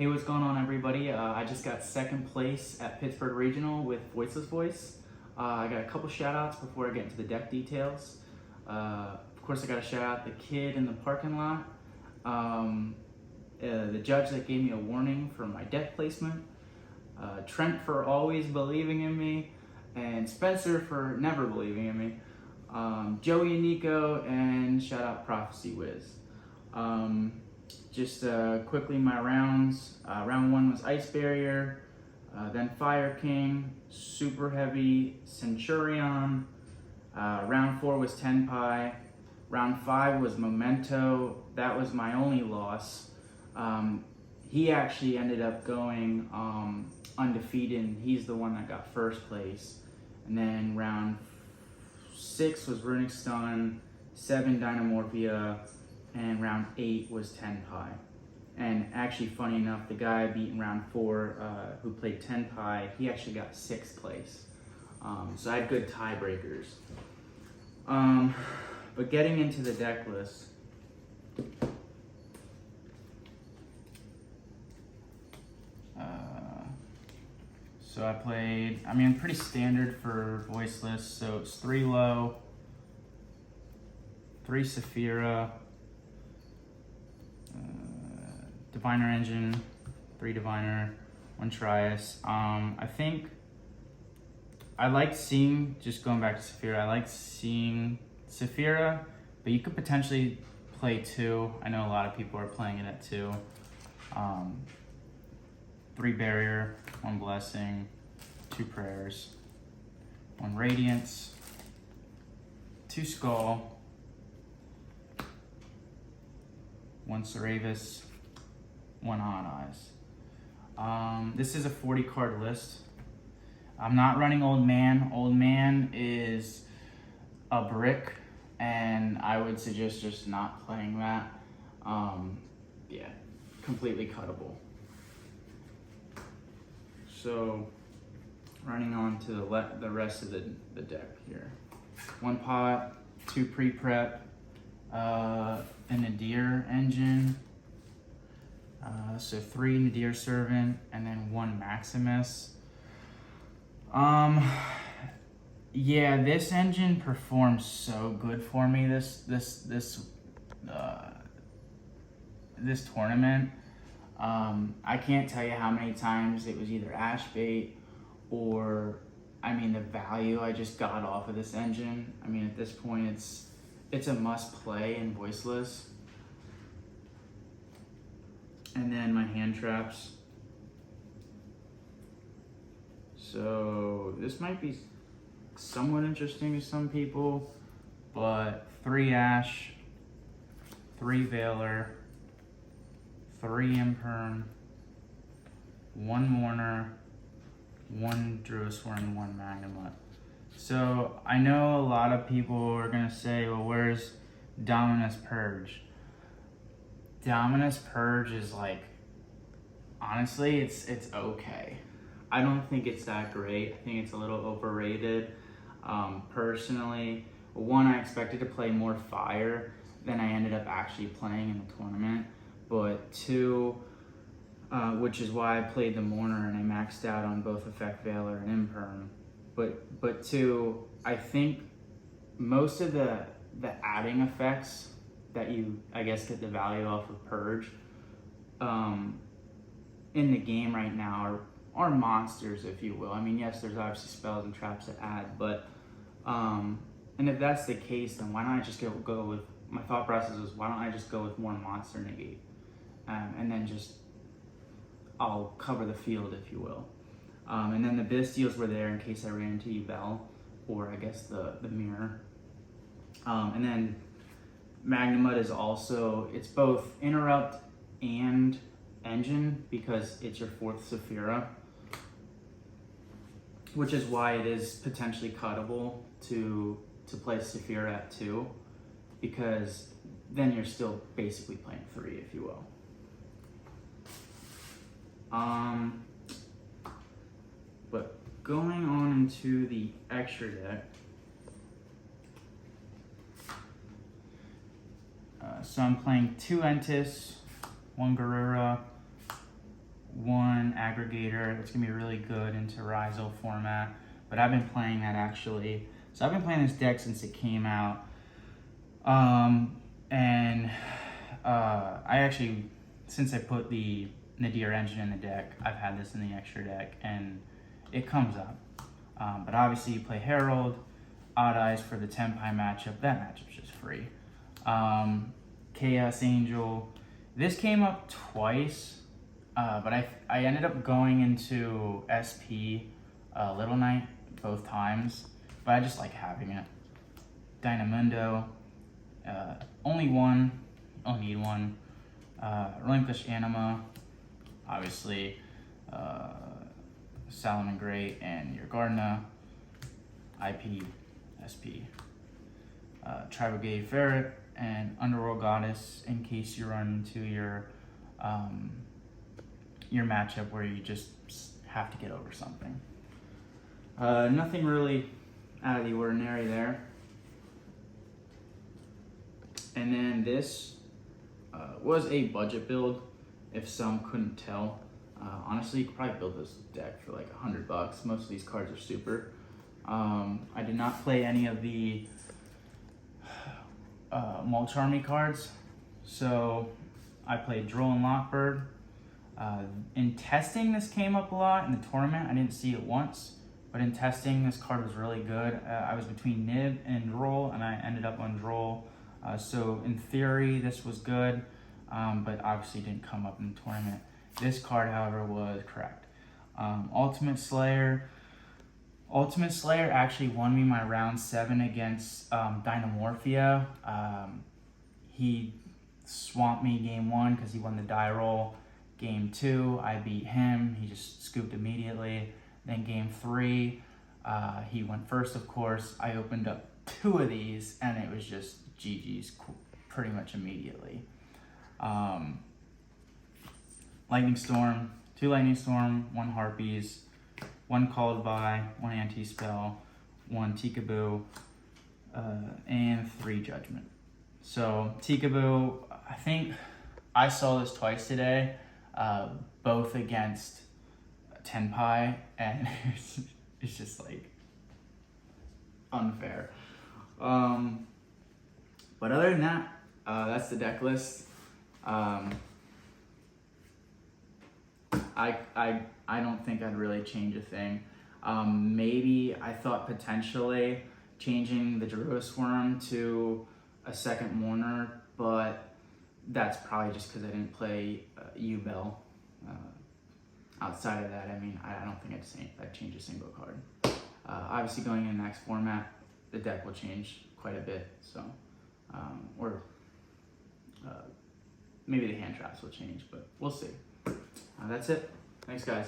Hey, what's going on, everybody? I just got second place at Pittsburgh Regional with Voiceless Voice. I got a couple shout outs before I get into the deck details. Of course, I got to shout out the kid in the parking lot, the judge that gave me a warning for my deck placement, Trent for always believing in me, and Spencer for never believing in me, Joey and Nico, and shout out Prophecy Wiz. Just quickly my rounds. Round 1 was Ice Barrier, then Fire King, Super Heavy, Centurion. Round 4 was Tenpai. Round 5 was Memento. That was my only loss. He actually ended up going undefeated. He's the one that got first place. And then round 6 was Runic Stun, 7 Dynamorphia, and round 8 was Tenpai. And actually, funny enough, the guy I beat in round 4, who played Tenpai, he actually got 6th place. So I had good tiebreakers. But getting into the deck list, so I played, pretty standard for Voiceless. So it's 3 low, 3 Saphira, Diviner Engine, 3 Diviner, 1 Trias. I think I liked seeing, just going back to Saphira, I liked seeing Saphira, but you could potentially play 2. I know a lot of people are playing it at 2. 3 Barrier, 1 Blessing, 2 Prayers, 1 Radiance, 2 Skull, 1 Ceravis, 1 Odd Eyes. This is a 40 card list. I'm not running Old Man. Old Man is a brick, and I would suggest just not playing that. Yeah, completely cuttable. So, running on to the rest of the deck here. 1 pot, 2 pre-prep, a Nadir Engine, so 3 Nadir Servant, and then 1 Maximus. Yeah, this engine performs so good for me this tournament. I can't tell you how many times it was either Ash Bait or, the value I just got off of this engine. At this point, it's a must play in Voiceless. And then my hand traps. So this might be somewhat interesting to some people, but 3 Ash, 3 Veiler, 3 Imperm, 1 Mourner, 1 Druiswar, and 1 Magnemut. So I know a lot of people are gonna say, well, where's Dominus Purge? Dominus Purge is honestly, it's okay. I don't think it's that great. I think it's a little overrated. Personally, 1, I expected to play more fire than I ended up actually playing in the tournament. But 2, which is why I played the Mourner and I maxed out on both Effect Veiler and Imperm. But 2, I think most of the adding effects that you, I guess, get the value off of Purge in the game right now are monsters, if you will. Yes, there's obviously spells and traps to add, but and if that's the case, then why don't I just go with, my thought process was, why don't I just go with more monster negate, and then just I'll cover the field, if you will. And then the Bystials were there in case I ran into Yubel, or I guess the mirror. And then Magnemut is also, it's both interrupt and engine because it's your 4th Saphira, which is why it is potentially cuttable to play Saphira at 2, because then you're still basically playing 3, if you will. But going on into the extra deck, so I'm playing 2 Entis, 1 Garura, one aggregator that's gonna be really good into Rhizo format, but I've been playing that actually. So I've been playing this deck since it came out. And I actually, since I put the Nadir engine in the deck, I've had this in the extra deck, and it comes up. But obviously you play Herald, Odd Eyes for the Tenpai matchup. That matchup's just free. Chaos Angel. This came up twice, but I ended up going into SP Little Knight both times, but I just like having it. Dynamundo. Only one. Only need one. Relinquish Anima. Obviously. Salomon Great and your Gardena. IP. SP. Tribogate Ferret and Underworld Goddess in case you run into your matchup where you just have to get over something. Nothing really out of the ordinary there. And then this was a budget build, if some couldn't tell. Honestly, you could probably build this deck for like $100. Most of these cards are super. I did not play any of the Mulch Army cards, so I played Droll and Lockbird. In testing, this came up a lot. In the tournament, I didn't see it once, but in testing, this card was really good. I was between Nib and Droll, and I ended up on Droll. So in theory, this was good, but obviously didn't come up in the tournament. This card, however, was correct. Ultimate Slayer. Ultimate Slayer actually won me my round 7 against Dynamorphia. He swamped me game 1 because he won the die roll. Game 2, I beat him. He just scooped immediately. Then game 3, he went first, of course. I opened up 2 of these, and it was just GG's pretty much immediately. Lightning Storm, 2 Lightning Storm, 1 Harpies, 1 Called By, 1 Anti-Spell, 1 Tikaboo, and 3 Judgment. So Tikaboo, I think I saw this twice today, both against Tenpai, and it's just like unfair. But other than that, that's the deck list. I don't think I'd really change a thing. Maybe I thought potentially changing the Druisworm to a second Mourner, but that's probably just because I didn't play U-Bell. Outside of that, I mean, I don't think I'd change a single card. Obviously, going in the next format, the deck will change quite a bit. So, maybe the hand traps will change, but we'll see. That's it. Thanks, guys.